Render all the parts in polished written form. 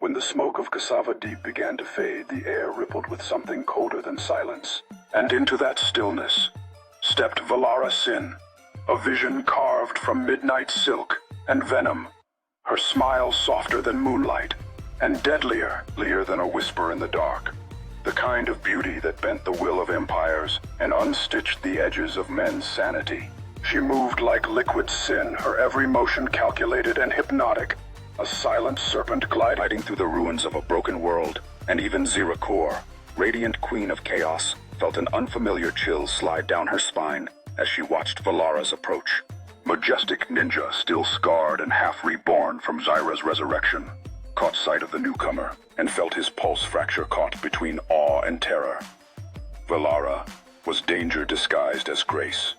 When the smoke of Casava Deep began to fade, the air rippled with something colder than silence. And into that stillness stepped Lyra Sin, a vision carved from midnight silk and venom, her smile softer than moonlight, and deadlier than a whisper in the dark. The kind of beauty that bent the will of empires and unstitched the edges of men's sanity. She moved like liquid sin, her every motion calculated and hypnotic, a silent serpent gliding through the ruins of a broken world. And even Zha'korr, radiant queen of chaos, felt an unfamiliar chill slide down her spine as she watched Valara's approach. Majestic Ninja, still scarred and half reborn from Zyra's resurrection, caught sight of the newcomer and felt his pulse fracture caught between awe and terror. Valara was danger disguised as grace,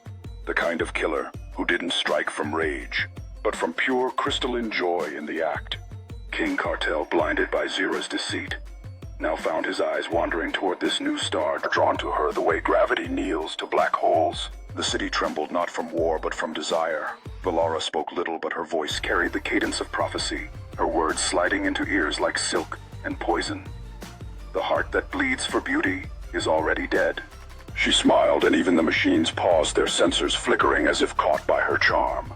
the kind of killer who didn't strike from rage, but from pure crystalline joy in the act. King Kartel, blinded by Zyra's deceit, now found his eyes wandering toward this new star, drawn to her the way gravity kneels to black holes. The city trembled not from war but from desire. Valara spoke little, but her voice carried the cadence of prophecy, her words sliding into ears like silk and poison. The heart that bleeds for beauty is already dead. She smiled, and even the machines paused, their sensors flickering as if caught by her charm.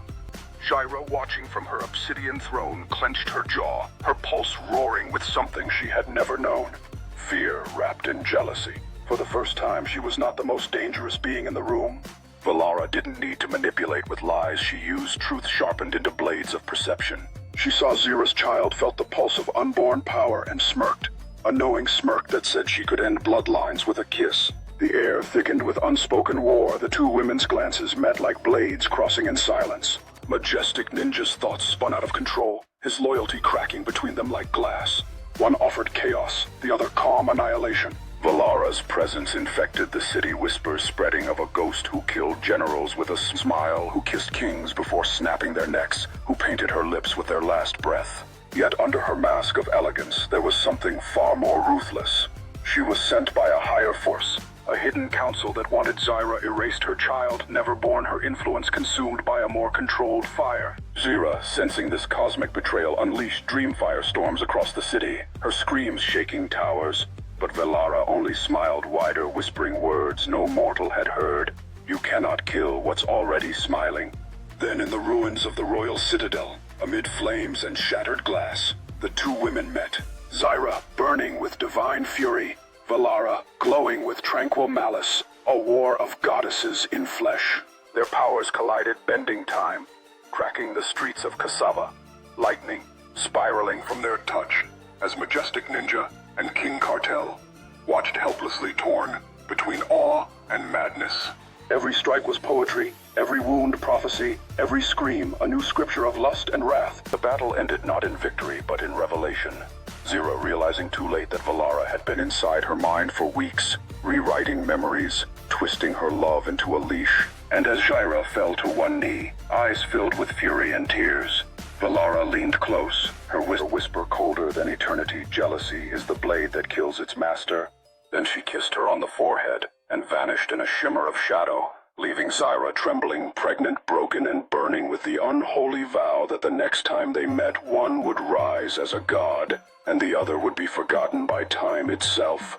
Zyra, watching from her obsidian throne, clenched her jaw, her pulse roaring with something she had never known. Fear wrapped in jealousy. For the first time, she was not the most dangerous being in the room. Valara didn't need to manipulate with lies. She used truth sharpened into blades of perception. She saw Zyra's child, felt the pulse of unborn power, and smirked. A knowing smirk that said she could end bloodlines with a kiss. The air thickened with unspoken war. The two women's glances met like blades crossing in silence. Majestic Ninja's thoughts spun out of control, his loyalty cracking between them like glass. One offered chaos, the other calm annihilation. Valara's presence infected the city, whispers spreading of a ghost who killed generals with a smile, who kissed kings before snapping their necks, who painted her lips with their last breath. Yet under her mask of elegance, there was something far more ruthless. She was sent by a higher force, a hidden council that wanted Zyra erased, her child never born, her influence consumed by a more controlled fire. Zyra, sensing this cosmic betrayal, unleashed Dreamfire storms across the city, her screams shaking towers. But Valara only smiled wider, whispering words no mortal had heard. You cannot kill what's already smiling. Then in the ruins of the royal citadel, amid flames and shattered glass, the two women met. Zyra, burning with divine fury, Valara, glowing with tranquil malice, a war of goddesses in flesh. Their powers collided, bending time, cracking the streets of Casava, lightning spiraling from their touch, as Majestic Ninja and King Kartel watched helplessly, torn between awe and madness. Every strike was poetry, every wound prophecy, every scream a new scripture of lust and wrath. The battle ended not in victory, but in revelation. Zyra, realizing too late that Valara had been inside her mind for weeks, rewriting memories, twisting her love into a leash. And as Zyra fell to one knee, eyes filled with fury and tears, Valara leaned close, her whisper colder than eternity. Jealousy is the blade that kills its master. Then she kissed her on the forehead and vanished in a shimmer of shadow, leaving Zyra trembling, pregnant, broken, and burning with the unholy vow that the next time they met, one would rise as a god, and the other would be forgotten by time itself.